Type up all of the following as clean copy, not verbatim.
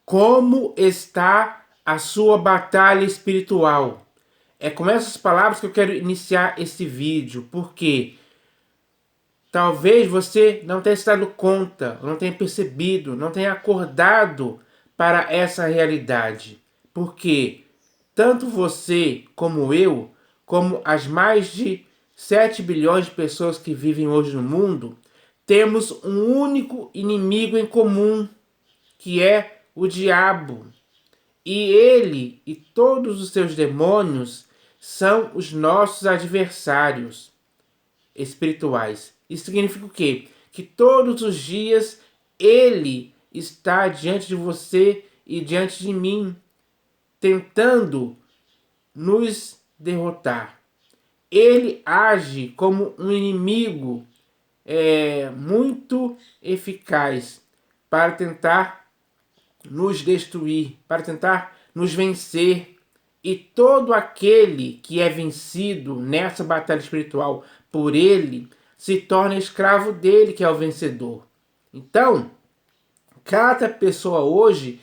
Como está a sua batalha espiritual? É com essas palavras que eu quero iniciar esse vídeo, porque talvez você não tenha se dado conta, não tenha percebido, não tenha acordado para essa realidade. Porque tanto você como eu, como as mais de 7 bilhões de pessoas que vivem hoje no mundo, temos um único inimigo em comum, que é o diabo. E ele e todos os seus demônios são os nossos adversários espirituais. Isso significa o quê? Que todos os dias ele está diante de você e diante de mim, tentando nos derrotar. Ele age como um inimigo muito eficaz para tentar nos destruir, para tentar nos vencer. E todo aquele que é vencido nessa batalha espiritual por ele se torna escravo dele, que é o vencedor. Então, cada pessoa hoje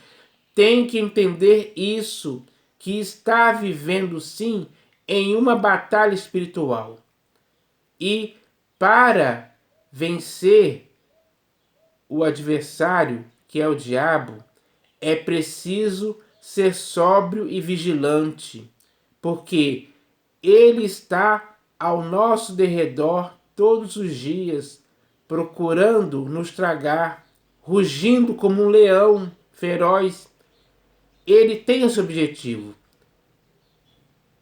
tem que entender isso, que está vivendo sim em uma batalha espiritual. E para vencer o adversário, que é o diabo, é preciso ser sóbrio e vigilante, porque ele está ao nosso derredor todos os dias, procurando nos tragar, rugindo como um leão feroz. Ele tem esse objetivo.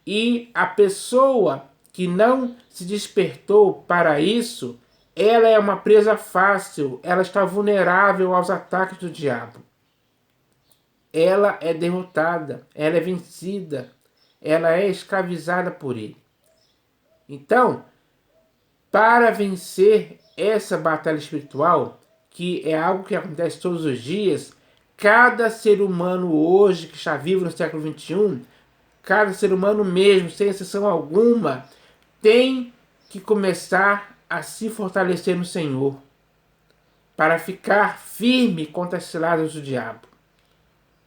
E a pessoa que não se despertou para isso, ela é uma presa fácil, ela está vulnerável aos ataques do diabo. Ela é derrotada, ela é vencida, ela é escravizada por ele. Então, para vencer essa batalha espiritual, que é algo que acontece todos os dias, cada ser humano hoje que está vivo no século XXI, cada ser humano mesmo, sem exceção alguma, tem que começar a se fortalecer no Senhor para ficar firme contra as ciladas do diabo.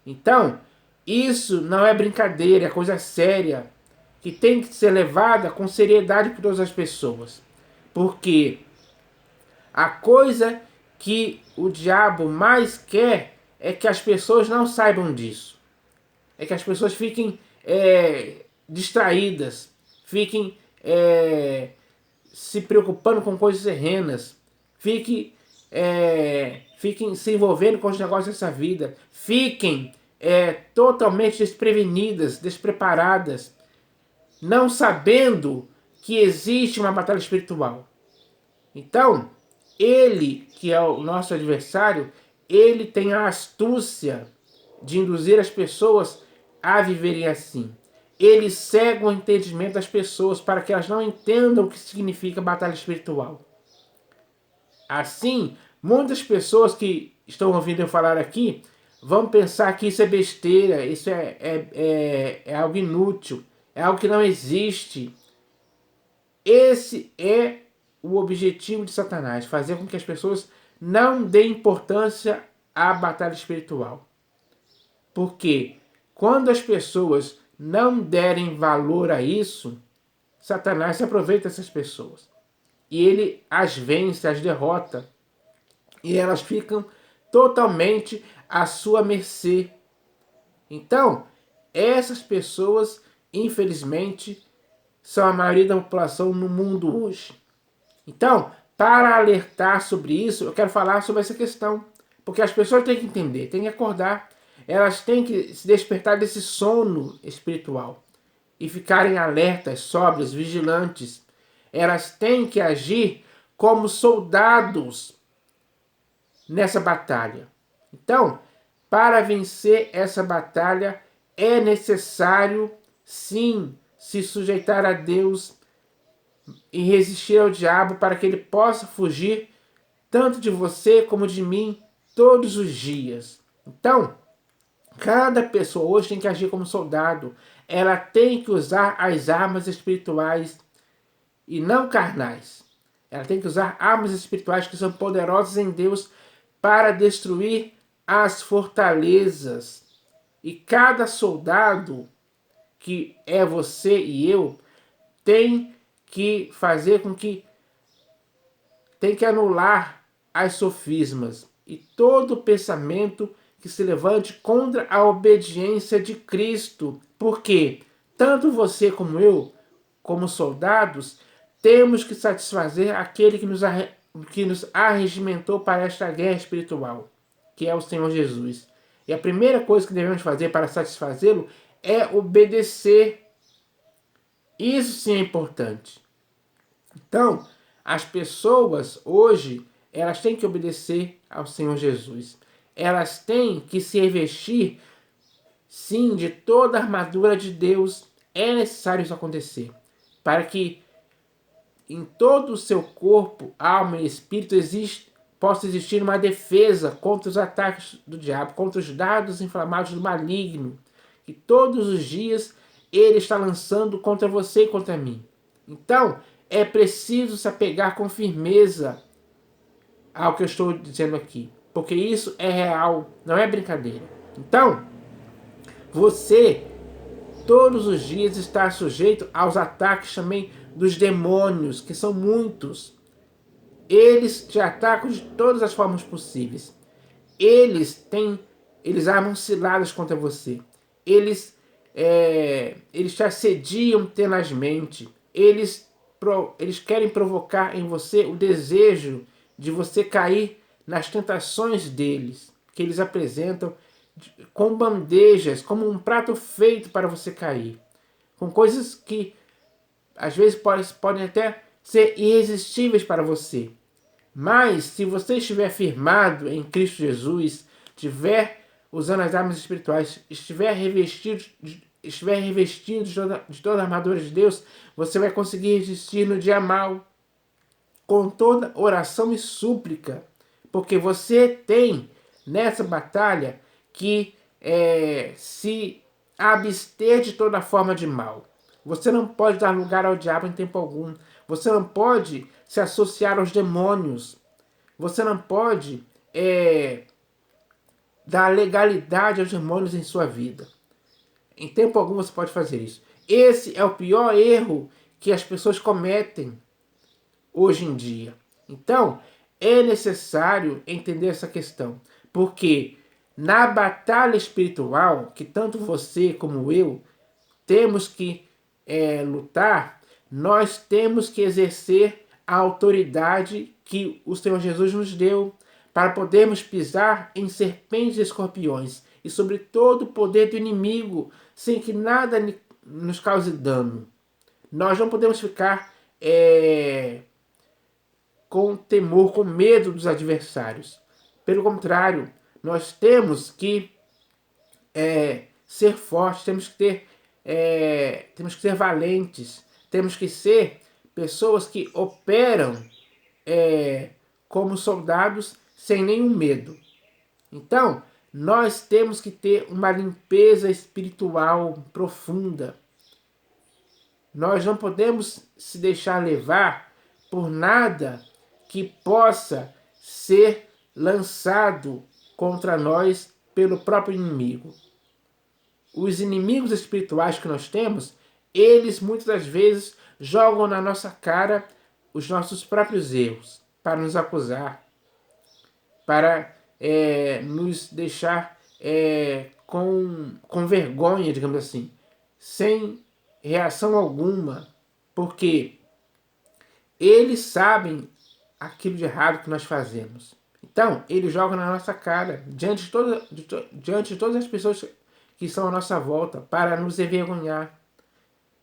Então, isso não é brincadeira, é coisa séria, que tem que ser levada com seriedade por todas as pessoas. Porque a coisa que o diabo mais quer é que as pessoas não saibam disso. É que as pessoas fiquem distraídas, fiquem se preocupando com coisas terrenas, fiquem se envolvendo com os negócios dessa vida, fiquem totalmente desprevenidas, despreparadas, não sabendo que existe uma batalha espiritual. Então, ele, que é o nosso adversário, ele tem a astúcia de induzir as pessoas a viverem assim. Ele cega o entendimento das pessoas para que elas não entendam o que significa batalha espiritual. Assim, muitas pessoas que estão ouvindo eu falar aqui vão pensar que isso é besteira, isso é algo inútil, é algo que não existe. Esse é o objetivo de Satanás, fazer com que as pessoas não deem importância à batalha espiritual. Porque quando as pessoas não derem valor a isso, Satanás se aproveita dessas pessoas. E ele as vence, as derrota. E elas ficam totalmente à sua mercê. Então, essas pessoas, infelizmente, são a maioria da população no mundo hoje. Então, para alertar sobre isso, eu quero falar sobre essa questão. Porque as pessoas têm que entender, têm que acordar. Elas têm que se despertar desse sono espiritual e ficarem alertas, sóbrias, vigilantes. Elas têm que agir como soldados nessa batalha. Então, para vencer essa batalha, é necessário, sim, se sujeitar a Deus e resistir ao diabo para que ele possa fugir tanto de você como de mim todos os dias. Então, cada pessoa hoje tem que agir como soldado. Ela tem que usar as armas espirituais e não carnais. Ela tem que usar armas espirituais que são poderosas em Deus para destruir as fortalezas. E cada soldado, que é você e eu, tem que fazer com que, tem que anular as sofismas e todo pensamento que se levante contra a obediência de Cristo. Porque tanto você como eu, como soldados, temos que satisfazer aquele que nos arregimentou para esta guerra espiritual, que é o Senhor Jesus. E a primeira coisa que devemos fazer para satisfazê-lo é obedecer. Isso sim é importante. Então, as pessoas hoje, elas têm que obedecer ao Senhor Jesus. Elas têm que se revestir, sim, de toda a armadura de Deus. É necessário isso acontecer, para que em todo o seu corpo, alma e espírito possa existir uma defesa contra os ataques do diabo, contra os dardos inflamados do maligno, que todos os dias ele está lançando contra você e contra mim. Então, é preciso se apegar com firmeza ao que eu estou dizendo aqui, porque isso é real, não é brincadeira. Então, você todos os dias está sujeito aos ataques também dos demônios, que são muitos. Eles te atacam de todas as formas possíveis. Eles armam ciladas contra você. Eles te assediam tenazmente. Eles querem provocar em você o desejo de você cair nas tentações deles, que eles apresentam com bandejas, como um prato feito para você cair. Com coisas que às vezes podem até ser irresistíveis para você. Mas se você estiver firmado em Cristo Jesus, estiver usando as armas espirituais, estiver revestido de toda a armadura de Deus, você vai conseguir resistir no dia mal, com toda oração e súplica, porque você tem nessa batalha que se abster de toda forma de mal. Você não pode dar lugar ao diabo em tempo algum. Você não pode se associar aos demônios. Você não pode dar legalidade aos demônios em sua vida. Em tempo algum você pode fazer isso. Esse é o pior erro que as pessoas cometem hoje em dia. Então, é necessário entender essa questão, porque na batalha espiritual, que tanto você como eu temos que lutar, nós temos que exercer a autoridade que o Senhor Jesus nos deu, para podermos pisar em serpentes e escorpiões e sobre todo o poder do inimigo, sem que nada nos cause dano. Nós não podemos ficar com temor, com medo dos adversários. Pelo contrário, nós temos que ser fortes, temos que ser valentes, temos que ser pessoas que operam como soldados sem nenhum medo. Então, nós temos que ter uma limpeza espiritual profunda. Nós não podemos se deixar levar por nada que possa ser lançado contra nós pelo próprio inimigo. Os inimigos espirituais que nós temos, eles muitas das vezes jogam na nossa cara os nossos próprios erros, para nos acusar, para nos deixar com vergonha, digamos assim, sem reação alguma, porque eles sabem aquilo de errado que nós fazemos. Então, eles jogam na nossa cara, diante de todas as pessoas que estão à nossa volta, para nos envergonhar.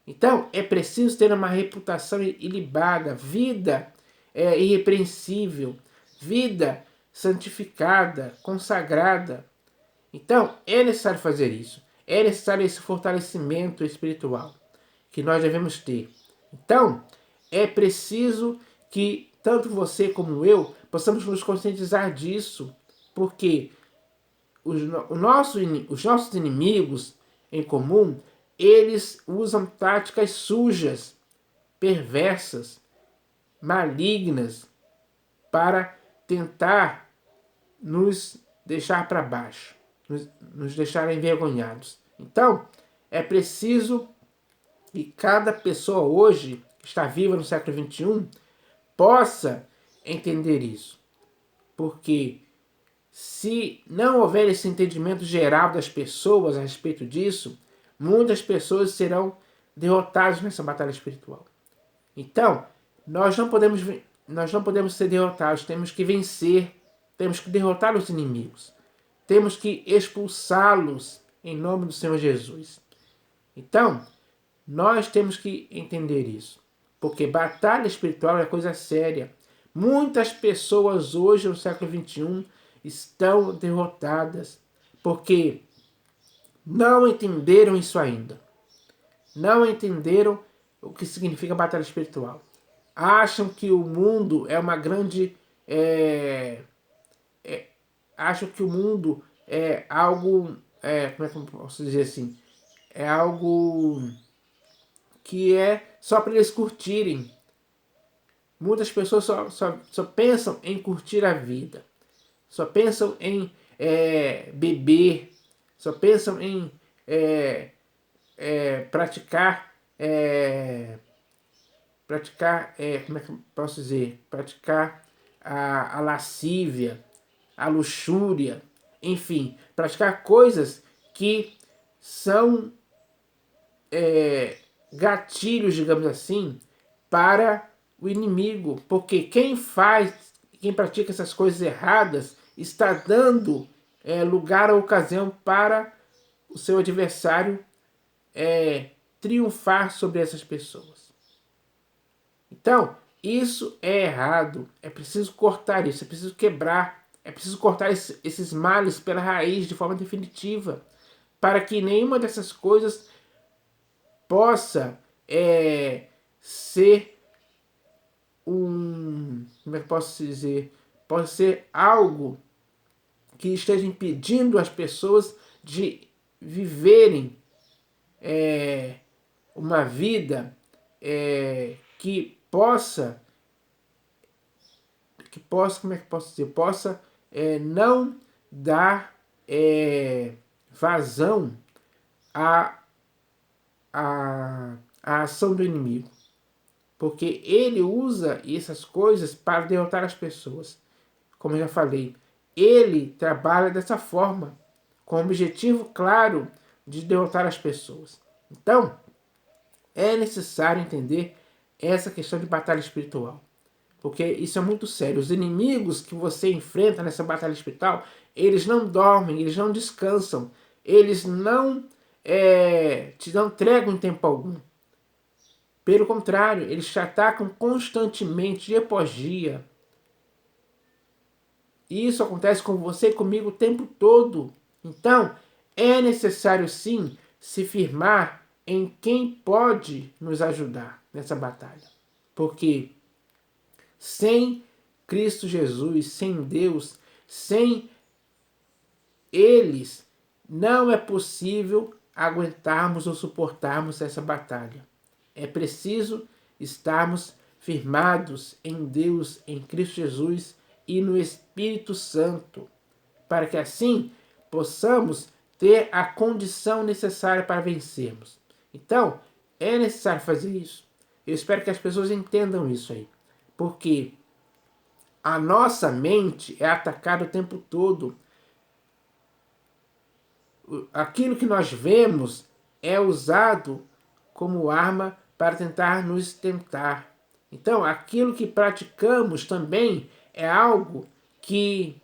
Então, é preciso ter uma reputação ilibada, vida irrepreensível, vida santificada, consagrada. Então, é necessário fazer isso. É necessário esse fortalecimento espiritual que nós devemos ter. Então, é preciso que tanto você como eu possamos nos conscientizar disso, porque os nossos inimigos em comum, eles usam táticas sujas, perversas, malignas, para tentar nos deixar para baixo, nos deixar envergonhados. Então, é preciso que cada pessoa hoje, que está viva no século XXI, possa entender isso. Porque se não houver esse entendimento geral das pessoas a respeito disso, muitas pessoas serão derrotadas nessa batalha espiritual. Então, nós não podemos ser derrotados, temos que vencer, temos que derrotar os inimigos, temos que expulsá-los em nome do Senhor Jesus. Então, nós temos que entender isso, porque batalha espiritual é coisa séria. Muitas pessoas hoje, no século XXI, estão derrotadas, porque não entenderam isso ainda. Não entenderam o que significa batalha espiritual. Acham que o mundo é uma grande... acham que o mundo é algo... como é que eu posso dizer assim? É algo que é só para eles curtirem. Muitas pessoas só pensam em curtir a vida. Só pensam em beber. Só pensam em praticar... como é que eu posso dizer? Praticar a lascívia, a luxúria. Enfim, praticar coisas que são gatilhos, digamos assim, para o inimigo, porque quem pratica essas coisas erradas está dando lugar à ocasião para o seu adversário triunfar sobre essas pessoas. Então, isso é errado, é preciso cortar isso, é preciso quebrar, é preciso cortar esses males pela raiz de forma definitiva, para que nenhuma dessas coisas possa ser como é que posso dizer? Pode ser algo que esteja impedindo as pessoas de viverem uma vida como é que posso dizer? Possa não dar vazão à, à ação do inimigo. Porque ele usa essas coisas para derrotar as pessoas. Como eu já falei, ele trabalha dessa forma, com o objetivo claro de derrotar as pessoas. Então, é necessário entender essa questão de batalha espiritual. Porque isso é muito sério. Os inimigos que você enfrenta nessa batalha espiritual, eles não dormem, eles não descansam, eles não te dão trégua em tempo algum. Pelo contrário, eles te atacam constantemente, dia após dia. E isso acontece com você e comigo o tempo todo. Então, é necessário sim se firmar em quem pode nos ajudar nessa batalha. Porque sem Cristo Jesus, sem Deus, sem eles, não é possível aguentarmos ou suportarmos essa batalha. É preciso estarmos firmados em Deus, em Cristo Jesus e no Espírito Santo, para que assim possamos ter a condição necessária para vencermos. Então, é necessário fazer isso. Eu espero que as pessoas entendam isso aí, porque a nossa mente é atacada o tempo todo. Aquilo que nós vemos é usado como arma para tentar nos tentar. Então, aquilo que praticamos também é algo que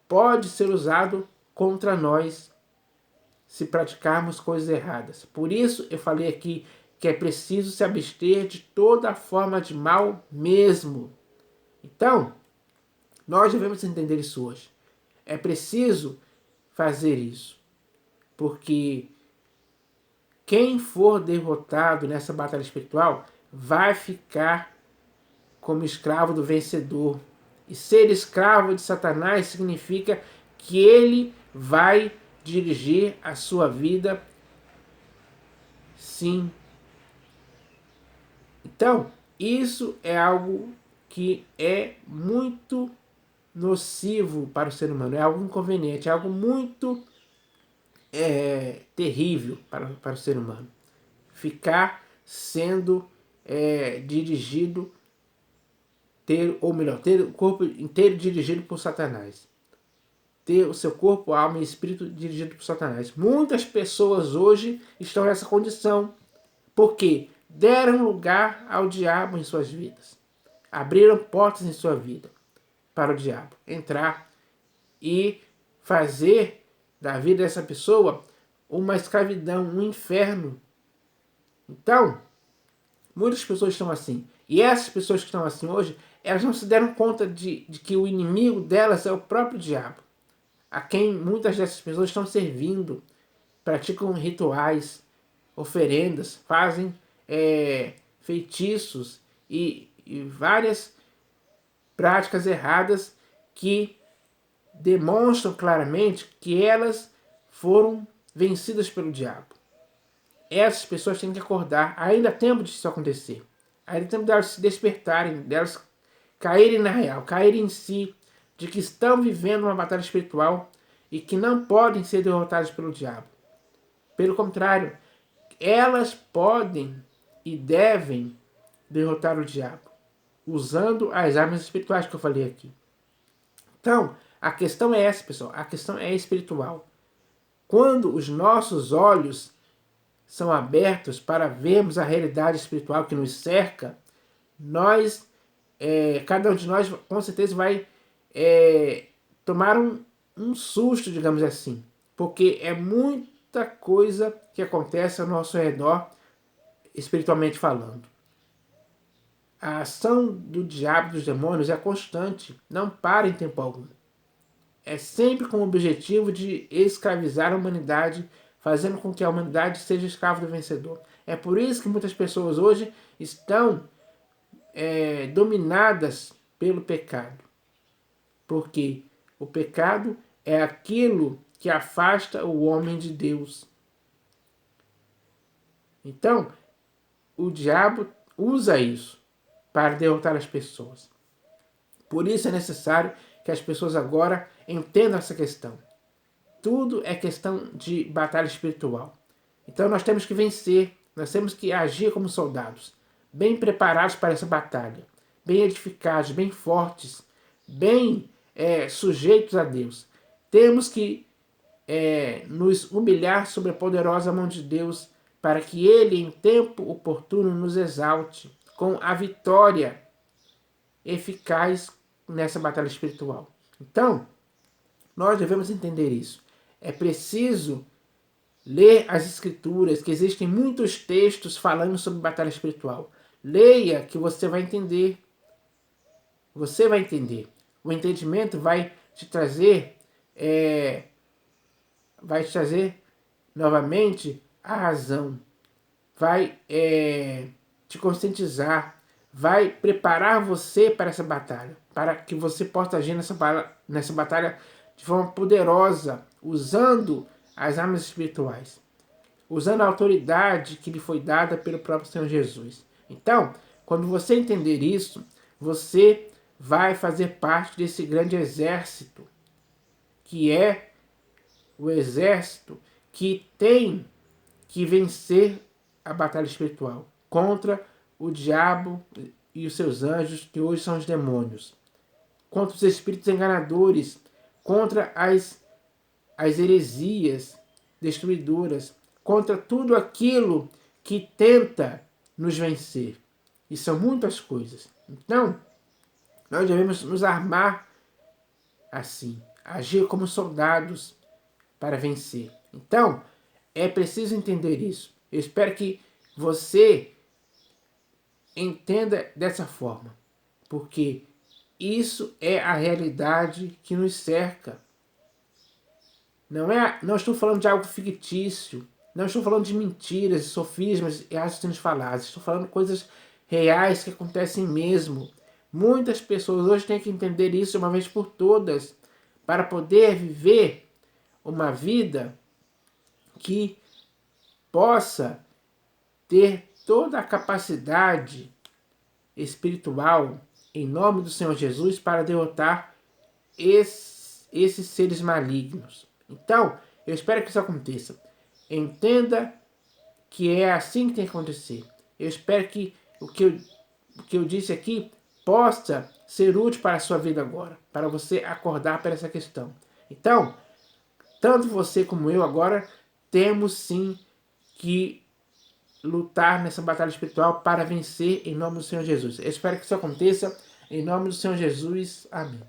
pode ser usado contra nós se praticarmos coisas erradas. Por isso eu falei aqui que é preciso se abster de toda forma de mal mesmo. Então, nós devemos entender isso hoje. É preciso fazer isso, porque quem for derrotado nessa batalha espiritual vai ficar como escravo do vencedor. E ser escravo de Satanás significa que ele vai dirigir a sua vida, sim. Então, isso é algo que é muito nocivo para o ser humano, é algo inconveniente, é algo muito terrível para o ser humano. Ficar sendo dirigido, ter o corpo inteiro dirigido por Satanás. Ter o seu corpo, alma e espírito dirigido por Satanás. Muitas pessoas hoje estão nessa condição, porque deram lugar ao diabo em suas vidas. Abriram portas em sua vida para o diabo entrar e fazer da vida dessa pessoa uma escravidão, um inferno. Então, muitas pessoas estão assim. E essas pessoas que estão assim hoje, elas não se deram conta de que o inimigo delas é o próprio diabo, a quem muitas dessas pessoas estão servindo, praticam rituais, oferendas, fazem feitiços e várias práticas erradas que demonstram claramente que elas foram vencidas pelo diabo. Essas pessoas têm que acordar. Ainda há tempo de isso acontecer. Ainda há tempo delas se despertarem, delas caírem na real, caírem em si, de que estão vivendo uma batalha espiritual e que não podem ser derrotadas pelo diabo. Pelo contrário, elas podem e devem derrotar o diabo, usando as armas espirituais que eu falei aqui. Então, a questão é essa, pessoal. A questão é espiritual. Quando os nossos olhos são abertos para vermos a realidade espiritual que nos cerca, nós, cada um de nós, com certeza vai tomar um susto, digamos assim. Porque é muita coisa que acontece ao nosso redor, espiritualmente falando. A ação do diabo, dos demônios, é constante, não para em tempo algum. É sempre com o objetivo de escravizar a humanidade, fazendo com que a humanidade seja escrava do vencedor. É por isso que muitas pessoas hoje estão dominadas pelo pecado. Porque o pecado é aquilo que afasta o homem de Deus. Então, o diabo usa isso para derrotar as pessoas. Por isso é necessário que as pessoas agora entendam essa questão. Tudo é questão de batalha espiritual. Então nós temos que vencer, nós temos que agir como soldados, bem preparados para essa batalha, bem edificados, bem fortes, bem sujeitos a Deus. Temos que nos humilhar sob a poderosa mão de Deus, para que Ele, em tempo oportuno, nos exalte com a vitória eficaz nessa batalha espiritual. Então, nós devemos entender isso. É preciso ler as escrituras, que existem muitos textos falando sobre batalha espiritual. Leia, que você vai entender. Você vai entender. O entendimento vai te trazer novamente a razão. Vai te conscientizar. Vai preparar você para essa batalha. Para que você possa agir nessa batalha de forma poderosa, usando as armas espirituais, usando a autoridade que lhe foi dada pelo próprio Senhor Jesus. Então, quando você entender isso, você vai fazer parte desse grande exército, que é o exército que tem que vencer a batalha espiritual contra o diabo e os seus anjos, que hoje são os demônios, contra os espíritos enganadores, contra as heresias destruidoras, contra tudo aquilo que tenta nos vencer. E são muitas coisas. Então, nós devemos nos armar assim, agir como soldados para vencer. Então, é preciso entender isso. Eu espero que você entenda dessa forma, porque isso é a realidade que nos cerca. Não estou falando de algo fictício. Não estou falando de mentiras, sofismas e raciocínios falados. Estou falando de coisas reais que acontecem mesmo. Muitas pessoas hoje têm que entender isso de uma vez por todas, para poder viver uma vida que possa ter toda a capacidade espiritual, em nome do Senhor Jesus, para derrotar esses seres malignos. Então, eu espero que isso aconteça. Entenda que é assim que tem que acontecer. Eu espero que o que eu disse aqui possa ser útil para a sua vida agora, para você acordar para essa questão. Então, tanto você como eu agora temos sim que lutar nessa batalha espiritual para vencer em nome do Senhor Jesus. Eu espero que isso aconteça em nome do Senhor Jesus. Amém.